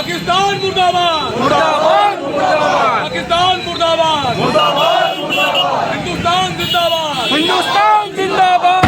पाकिस्तान मुर्दाबाद, मुर्दाबाद मुर्दाबाद, पाकिस्तान मुर्दाबाद, मुर्दाबाद मुर्दाबाद, हिंदुस्तान जिंदाबाद, हिंदुस्तान जिंदाबाद।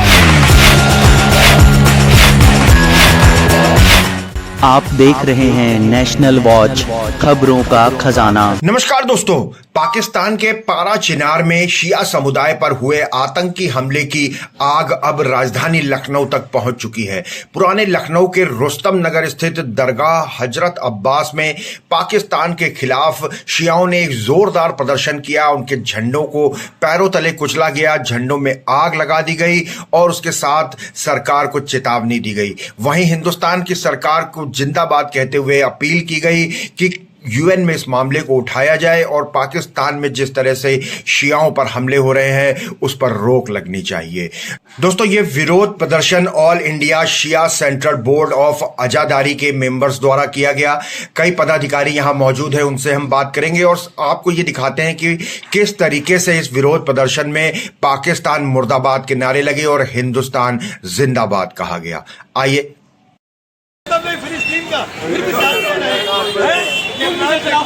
आप देख रहे हैं नेशनल वॉच, खबरों का खजाना। नमस्कार दोस्तों, पाकिस्तान के पारा चिनार में शिया समुदाय पर हुए आतंकी हमले की आग अब राजधानी लखनऊ तक पहुंच चुकी है। पुराने लखनऊ के रुस्तम नगर स्थित दरगाह हजरत अब्बास में पाकिस्तान के खिलाफ शियाओं ने एक जोरदार प्रदर्शन किया। उनके झंडों को पैरों तले कुचला गया, झंडों में आग लगा दी गई और उसके साथ सरकार को चेतावनी दी गई। वहीं हिंदुस्तान की सरकार को जिंदाबाद कहते हुए अपील की गई कि यूएन में इस मामले को उठाया जाए और पाकिस्तान में जिस तरह से शियाओं पर हमले हो रहे हैं उस पर रोक लगनी चाहिए। दोस्तों, ये विरोध प्रदर्शन all India Shia central board of Azadari के मेंबर्स द्वारा किया गया। कई पदाधिकारी यहां मौजूद हैं, उनसे हम बात करेंगे और आपको ये दिखाते हैं कि किस तरीके से इस विरोध प्रदर्शन में पाकिस्तान मुर्दाबाद के नारे लगे और हिंदुस्तान जिंदाबाद कहा गया। आइए। फिलिस्तीन का फिर भी साथ दे रहे हैं,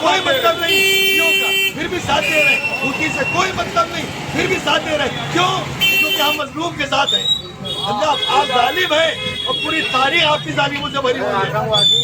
कोई मतलब नहीं शियों का, फिर भी साथ दे रहे हैं। हुती से कोई मतलब नहीं, फिर भी साथ दे रहे हैं। क्यों? क्योंकि हम मजलूम के साथ हैं। आप जालिम हैं और पूरी तारीख आपकी जालिमों से भरी हुई है।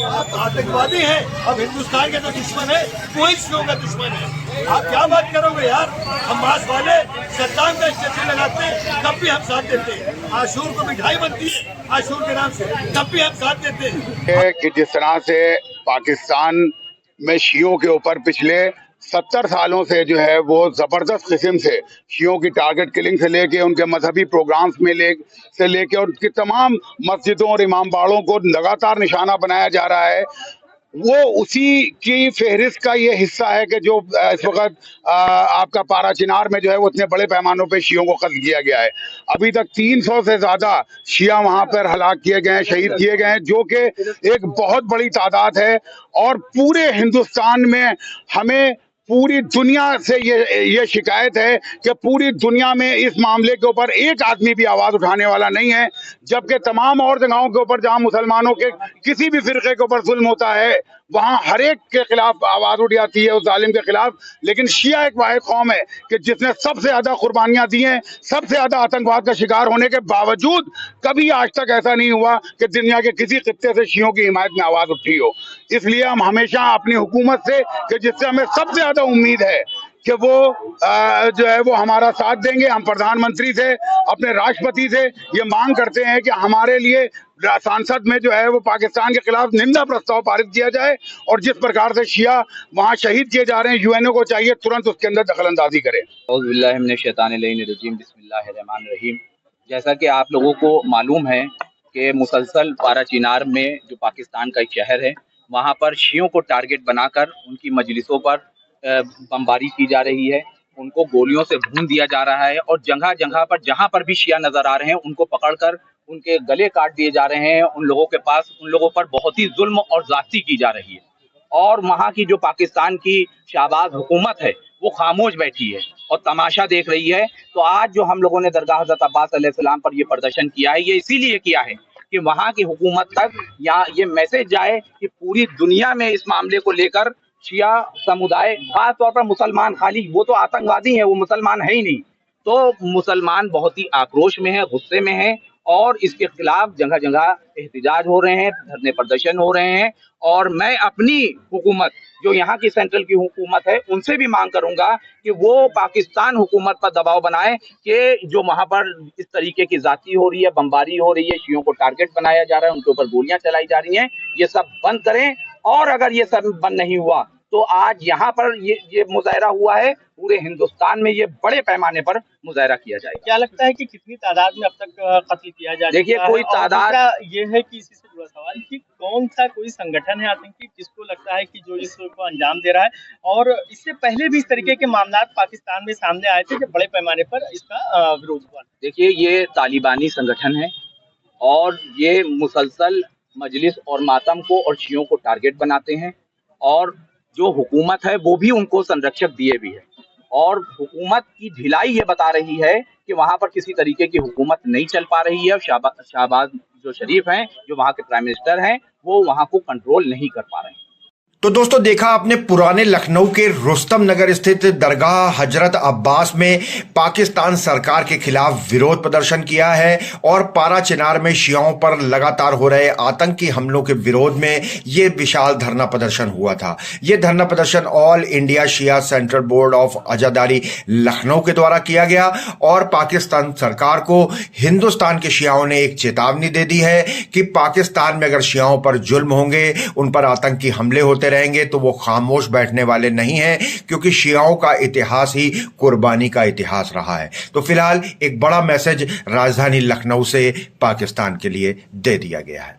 आप आतंकवादी हैं। अब हिंदुस्तान के जो दुश्मन है वही शियों का दुश्मन है। आप क्या बात करोगे यार? हमास वाले सद्दाम का स्टेचू लगाते हैं तब भी हम साथ देते हैं। आशूर को मिठाई बनती है आशूर के नाम से, तब भी हम साथ देते हैं। कि जिस तरह से पाकिस्तान में शियों के ऊपर पिछले 70 सालों से जो है वो जबरदस्त किस्म से शियों की टारगेट किलिंग से लेके उनके मजहबी प्रोग्राम्स में लेके उनकी तमाम मस्जिदों और इमाम बाड़ों को लगातार निशाना बनाया जा रहा है, वो उसी की फहरिस्त का ये हिस्सा है कि जो इस वक्त आपका पारा चिनार में जो है वो इतने बड़े पैमानों पे शियों को कत्ल किया गया है। अभी तक 300 से ज्यादा शिया वहां पर हलाक किए गए हैं, शहीद किए गए हैं, जो कि एक बहुत बड़ी तादाद है। और पूरे हिंदुस्तान में हमें पूरी दुनिया से ये शिकायत है कि पूरी दुनिया में इस मामले के ऊपर एक आदमी भी आवाज उठाने वाला नहीं है, जबकि तमाम और जगहों के ऊपर जहां मुसलमानों के किसी भी फिरके के ऊपर जुल्म होता है वहां हर एक के खिलाफ आवाज उठ जाती है, उस जालिम के खिलाफ। लेकिन शिया एक वाहिद कौम है कि जिसने सबसे ज्यादा कुर्बानियां दी हैं, सबसे ज्यादा आतंकवाद का शिकार होने के बावजूद कभी आज तक ऐसा नहीं हुआ कि दुनिया के किसी खित्ते से शियों की हिमायत में आवाज उठी हो। इसलिए हम हमेशा अपनी हुकूमत से, कि जिससे हमें सबसे ज्यादा उम्मीद है कि वो जो है वो हमारा साथ देंगे, हम प्रधानमंत्री से, अपने राष्ट्रपति से ये मांग करते हैं कि हमारे लिए संसद में जो है वो पाकिस्तान के खिलाफ निंदा प्रस्ताव पारित किया जाए और जिस प्रकार से शिया वहाँ शहीद किए जा रहे हैं, यूएनओ को चाहिए तुरंत उसके अंदर दखलंदाजी करे। बिस्मिल्लाहिर्रहमानिर्रहीम। जैसा कि आप लोगों को मालूम है कि मुसलसल पारा चिनार में जो पाकिस्तान का एक शहर है, वहाँ पर शियों को टारगेट बनाकर उनकी मजलिसों पर बमबारी की जा रही है, उनको गोलियों से भून दिया जा रहा है और जगह जगह पर जहाँ पर भी शिया नजर आ रहे हैं उनको पकड़कर उनके गले काट दिए जा रहे हैं। उन लोगों पर बहुत ही जुल्म और ज्यादती की जा रही है और वहाँ की जो पाकिस्तान की शाहबाज हुकूमत है वो खामोश बैठी है और तमाशा देख रही है। तो आज जो हम लोगों ने दरगाह हज़रत अब्बास अलैहिस्सलाम पर ये प्रदर्शन किया है, ये इसीलिए किया है कि वहाँ की हुकूमत तक या ये मैसेज जाए कि पूरी दुनिया में इस मामले को लेकर शिया समुदाय, खास तौर पर मुसलमान, खाली वो तो आतंकवादी हैं, वो मुसलमान है ही नहीं, तो मुसलमान बहुत ही आक्रोश में है, गुस्से में है और इसके खिलाफ जगह जगह एहतजाज हो रहे हैं, धरने प्रदर्शन हो रहे हैं। और मैं अपनी हुकूमत, जो यहाँ की सेंट्रल की हुकूमत है, उनसे भी मांग करूंगा कि वो पाकिस्तान हुकूमत पर दबाव बनाए कि जो वहाँ पर इस तरीके की जाती हो रही है, बमबारी हो रही है, शियों को टारगेट बनाया जा रहा है, उनके ऊपर गोलियां चलाई जा रही हैं, ये सब बंद करें। और अगर ये सब बंद नहीं हुआ तो आज यहाँ पर ये मुजाहरा हुआ है, पूरे हिंदुस्तान में ये बड़े पैमाने पर मुजाहरा किया जाएगा। क्या लगता है कि कितनी तादाद में अब तक कत्ल किया जा चुका है? देखिए, कोई तादाद ये है कि इसी से जुड़ा सवाल कि कौन सा कोई संगठन है आतंकी जिसको लगता है कि जो इसको अंजाम दे रहा है, और इससे पहले भी इस तरीके के मामला पाकिस्तान में सामने आए थे जब बड़े पैमाने पर इसका विरोध हुआ। देखिए, ये तालिबानी संगठन है और ये मुसलसल मजलिस और मातम को और शियों को टारगेट बनाते हैं और जो हुकूमत है वो भी उनको संरक्षक दिए भी है और हुकूमत की ढिलाई ये बता रही है कि वहाँ पर किसी तरीके की हुकूमत नहीं चल पा रही है। शाहबाज जो शरीफ हैं, जो वहाँ के प्राइम मिनिस्टर हैं, वो वहाँ को कंट्रोल नहीं कर पा रहे हैं। तो दोस्तों देखा आपने पुराने लखनऊ के रुस्तम नगर स्थित दरगाह हजरत अब्बास में पाकिस्तान सरकार के खिलाफ विरोध प्रदर्शन किया है और पारा चिनार में शियाओं पर लगातार हो रहे आतंकी हमलों के विरोध में ये विशाल धरना प्रदर्शन हुआ था। ये धरना प्रदर्शन all India Shia central board of Azadari Lucknow के द्वारा किया गया और पाकिस्तान सरकार को हिंदुस्तान के शियाओं ने एक चेतावनी दे दी है कि पाकिस्तान में अगर शियाओं पर जुल्म होंगे, उन पर आतंकी हमले होते रहेंगे तो वो खामोश बैठने वाले नहीं हैं, क्योंकि शियाओं का इतिहास ही कुर्बानी का इतिहास रहा है। तो फिलहाल एक बड़ा मैसेज राजधानी लखनऊ से पाकिस्तान के लिए दे दिया गया है।